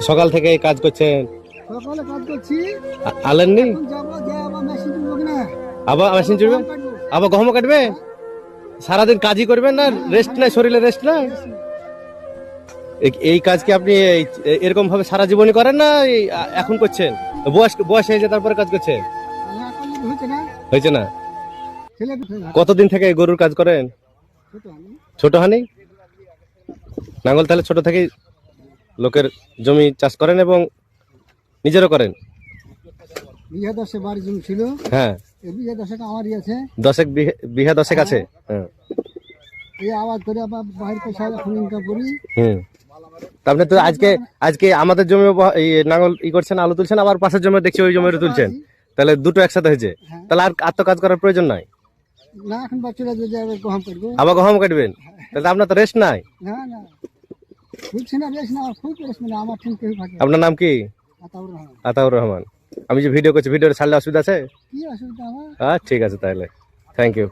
সকাল থেকে এই কাজ করছেন, সকালে কাজ করছি, আলেননি? এখন যাবো, যে আবার মেশিন তুলবো কিনা। আবার মেশিন চড়বে, গম কাটবো। আবার গহম কাটবে? সারাদিন কাজই করবেন না? রেস্ট নাই, শরীরে রেস্ট নাই? এই কাজ কি আপনি এরকম ভাবে সারা জীবনই করেন না এখন করছেন? বয়স বয়স হয়েছে তারপরে কাজ করছেন? না, এখন যদি হচ্ছে না, হয়েছে না? ছেলে পিঠে কতদিন থেকে এই গরুর কাজ করেন? ছোট আমি। ছোট হানি নাঙ্গল তাহলে ছোট থেকেই লোকের জমি চাষ করেন এবং নিজেরও করেন? বিঘা দশে বাড়ি জমি ছিল, হ্যাঁ, এই বিঘা দশেক আমারই আছে। দশেক বিঘা দশেক আছে। হ্যাঁ। এই আবাদ করে আবার বাইরের পয়সা এখন ইনকাম করি। হুম, আপনি তো আজকে আজকে আমাদের জমি নাঙ্গল করছেন, আলু তুলছেন, আবার পাশের জমি দেখছি ওই জমির তুলছেন, তাহলে দুটো একসাথে হয়েছে। হ্যাঁ। তাহলে আর তো কাজ করার প্রয়োজন নাই। না, এখন বাচ্চারা যদি আবার গহম করবো। আবার গহম কাটবেন, তাহলে আপনার তো রেস্ট নাই। না না, বুঝছি না, বেশ না, আমার খুব রেস্ট না, আমার ঠিক কেউ থাকে। আপনার নাম কি? আতাউর রহমান। আতাউর রহমান। আমি যে ভিডিও করছি, ভিডিওর ছাড়লে অসুবিধা আছে? কি অসুবিধা আমার? ঠিক আছে তাহলে, থ্যাংক ইউ।